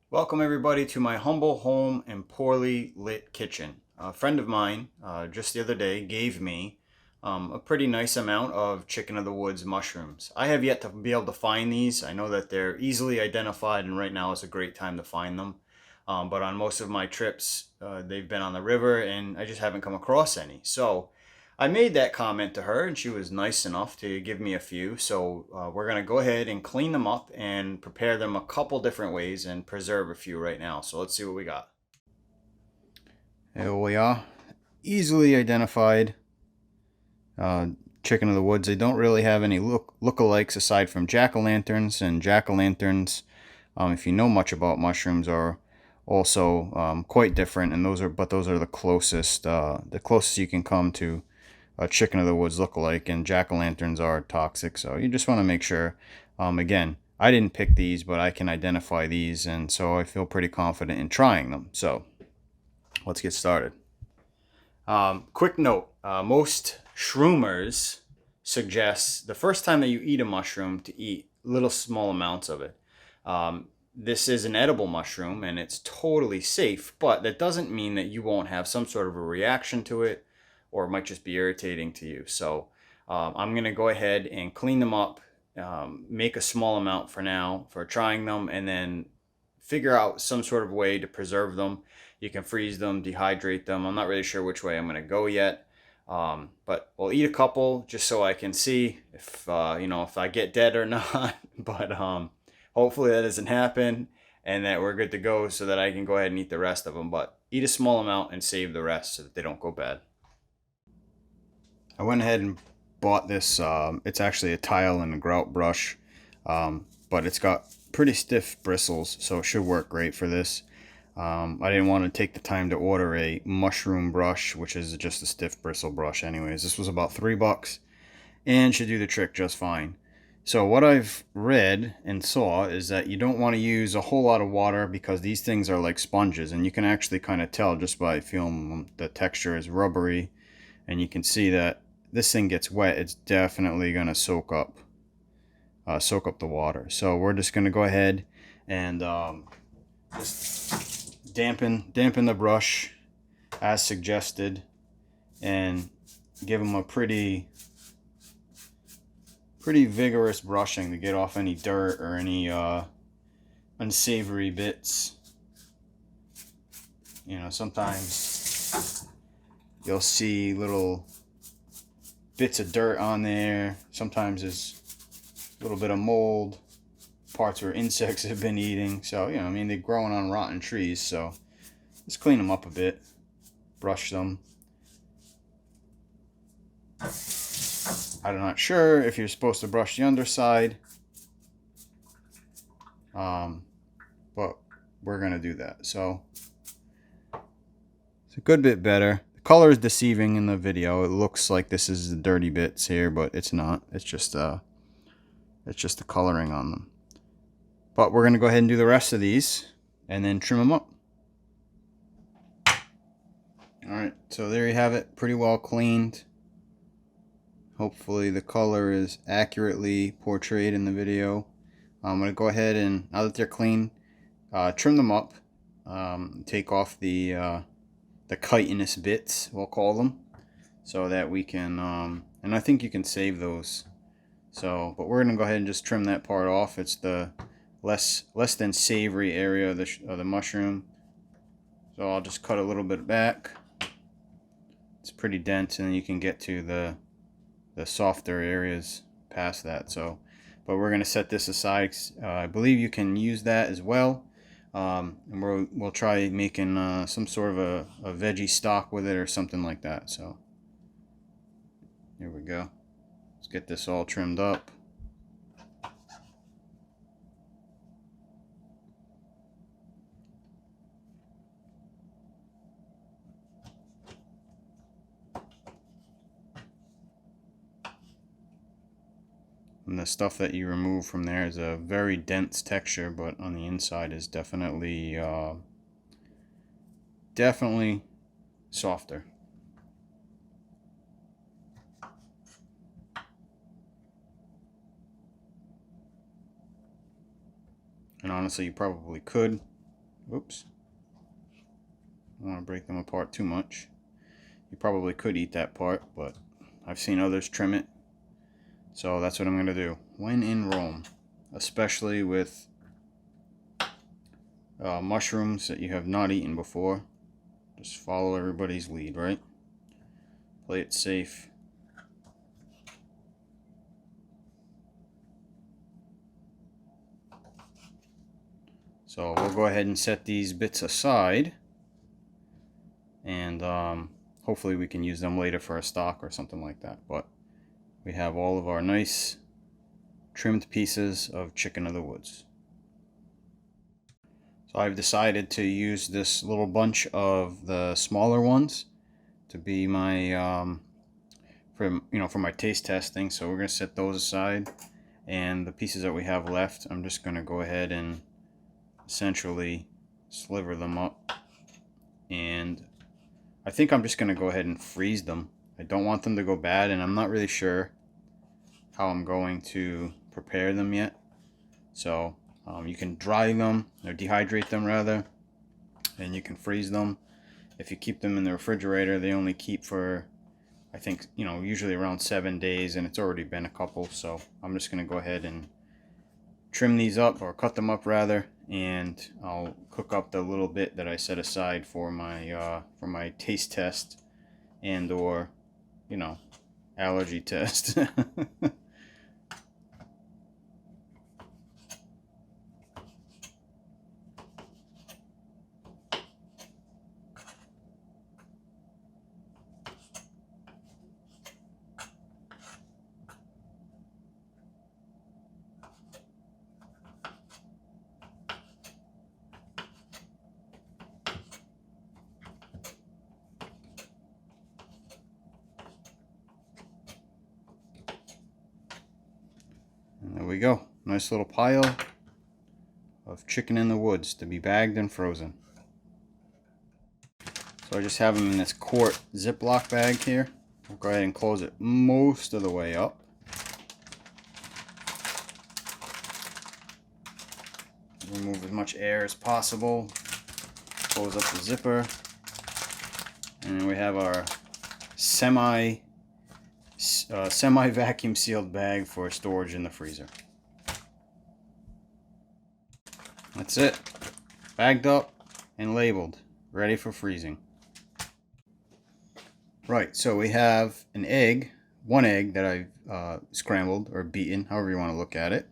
Welcome everybody to my humble home and poorly lit kitchen. A friend of mine just the other day gave me a pretty nice amount of chicken of the woods mushrooms. I have yet to be able to find these. I know that they're easily identified and right now is a great time to find them. But on most of my trips, they've been on the river and I just haven't come across any. So I made that comment to her, and she was nice enough to give me a few. So we're going to go ahead and clean them up and prepare them a couple different ways and preserve a few right now. So let's see what we got. Here we are. Easily identified uh, chicken of the woods. They don't really have any lookalikes aside from jack-o'-lanterns, and jack-o'-lanterns, if you know much about mushrooms, are also quite different. And those are the closest you can come to a chicken of the woods look-alike, and jack-o'-lanterns are toxic, so you just want to make sure. Again, I didn't pick these, but I can identify these, and so I feel pretty confident in trying them. So let's get started. Quick note, most shroomers suggest the first time that you eat a mushroom to eat little small amounts of it. This is an edible mushroom and it's totally safe, but that doesn't mean that you won't have some sort of a reaction to it, or it might just be irritating to you. So I'm going to go ahead and clean them up, make a small amount for now for trying them, and then figure out some sort of way to preserve them. You can freeze them, dehydrate them. I'm not really sure which way I'm going to go yet. But we'll eat a couple just so I can see if if I get dead or not. But hopefully that doesn't happen and that we're good to go so that I can go ahead and eat the rest of them. But eat a small amount and save the rest so that they don't go bad. I went ahead and bought this. It's actually a tile and a grout brush, but it's got pretty stiff bristles, so it should work great for this. I didn't want to take the time to order a mushroom brush, which is just a stiff bristle brush anyways. This was about $3 and should do the trick just fine. So what I've read and saw is that you don't want to use a whole lot of water because these things are like sponges, and you can actually kind of tell just by feeling them. The texture is rubbery, and you can see that this thing gets wet, it's definitely going to soak up the water. So we're just going to go ahead and just dampen the brush as suggested, and give them a pretty vigorous brushing to get off any dirt or any unsavory bits. Sometimes you'll see little bits of dirt on there. Sometimes there's a little bit of mold, parts where insects have been eating. So, they're growing on rotten trees. So just clean them up a bit, brush them. I'm not sure if you're supposed to brush the underside, but we're going to do that. So it's a good bit better. The color is deceiving in the video. It looks like this is the dirty bits here, but it's not. It's just the coloring on them. But we're going to go ahead and do the rest of these and then trim them up. Alright, so there you have it. Pretty well cleaned. Hopefully the color is accurately portrayed in the video. I'm going to go ahead and, now that they're clean, trim them up. Take off the chitinous bits, we'll call them, so that we can, and I think you can save those. So, but we're going to go ahead and just trim that part off. It's the less than savory area of the mushroom. So I'll just cut a little bit back. It's pretty dense, and then you can get to the softer areas past that. So, but we're going to set this aside. I believe you can use that as well. And we'll try making some sort of a veggie stock with it or something like that. So here we go. Let's get this all trimmed up. And the stuff that you remove from there is a very dense texture, but on the inside is definitely softer. And honestly, you probably could Oops. I don't want to break them apart too much. You probably could eat that part, but I've seen others trim it. So that's what I'm going to do. When in Rome, especially with mushrooms that you have not eaten before, just follow everybody's lead, right? Play it safe. So we'll go ahead and set these bits aside, and hopefully we can use them later for a stock or something like that. But we have all of our nice trimmed pieces of chicken of the woods. So I've decided to use this little bunch of the smaller ones to be my for my taste testing. So we're going to set those aside, and the pieces that we have left, I'm just going to go ahead and essentially sliver them up, and I think I'm just going to go ahead and freeze them. I don't want them to go bad, and I'm not really sure how I'm going to prepare them yet. So you can dry them, or dehydrate them rather, and you can freeze them. If you keep them in the refrigerator, they only keep for, I think, usually around 7 days, and it's already been a couple. So I'm just going to go ahead and trim these up, or cut them up rather, and I'll cook up the little bit that I set aside for my taste test and or allergy test. And there we go. Nice little pile of chicken in the woods to be bagged and frozen. So I just have them in this quart Ziploc bag here. We'll go ahead and close it most of the way up. Remove as much air as possible. Close up the zipper. And then we have our semi vacuum sealed bag for storage in the freezer. That's it. Bagged up and labeled, ready for freezing. Right, so we have an egg, one egg that I've scrambled or beaten, however you want to look at it.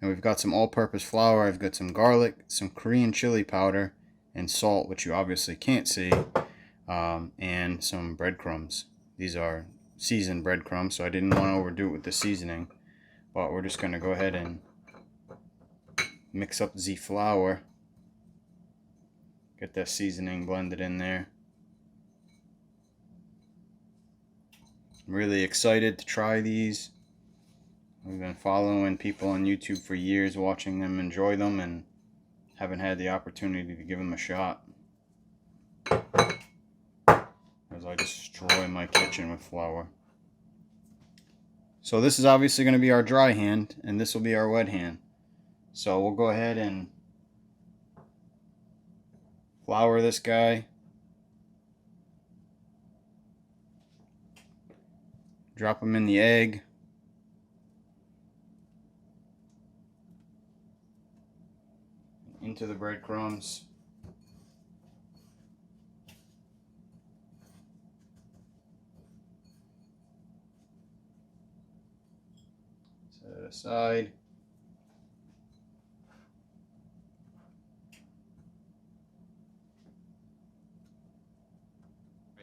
And we've got some all-purpose flour, I've got some garlic, some Korean chili powder, and salt, which you obviously can't see, and some breadcrumbs. These are seasoned breadcrumbs, so I didn't want to overdo it with the seasoning. But we're just going to go ahead and mix up the flour. Get that seasoning blended in there. I'm really excited to try these. We've been following people on YouTube for years, watching them enjoy them, and haven't had the opportunity to give them a shot. As I destroy my kitchen with flour. So this is obviously going to be our dry hand, and this will be our wet hand. So we'll go ahead and flour this guy. Drop them in the egg. Into the breadcrumbs. Set it aside.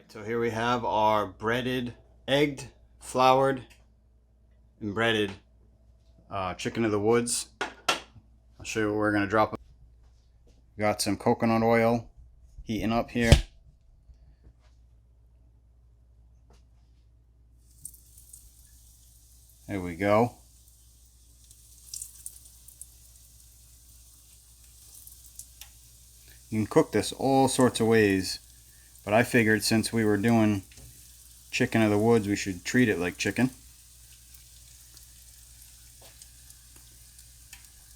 So here we have our breaded, egged, floured, and breaded chicken of the woods. I'll show you what we're going to drop. Got some coconut oil heating up here. There we go. You can cook this all sorts of ways, but I figured since we were doing chicken of the woods, we should treat it like chicken.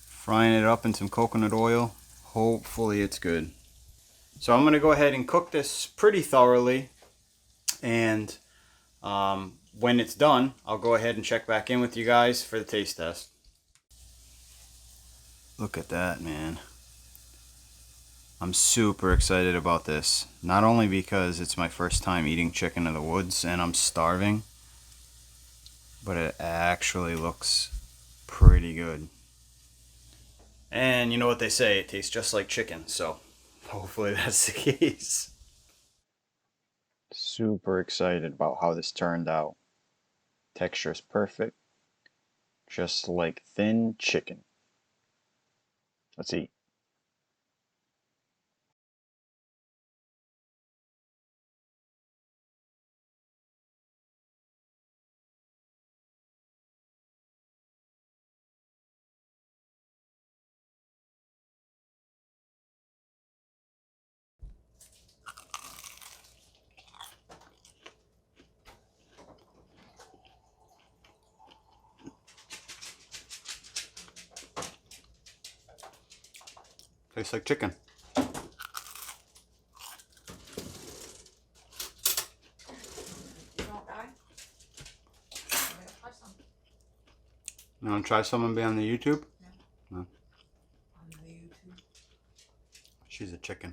Frying it up in some coconut oil. Hopefully it's good. So I'm going to go ahead and cook this pretty thoroughly, and when it's done, I'll go ahead and check back in with you guys for the taste test. Look at that, man. I'm super excited about this. Not only because it's my first time eating chicken in the woods and I'm starving, but it actually looks pretty good. And you know what they say, it tastes just like chicken, so hopefully that's the case. Super excited about how this turned out. Texture is perfect, just like thin chicken. Let's eat. Tastes like chicken. You want to try some and be on the YouTube? No. On the YouTube. She's a chicken.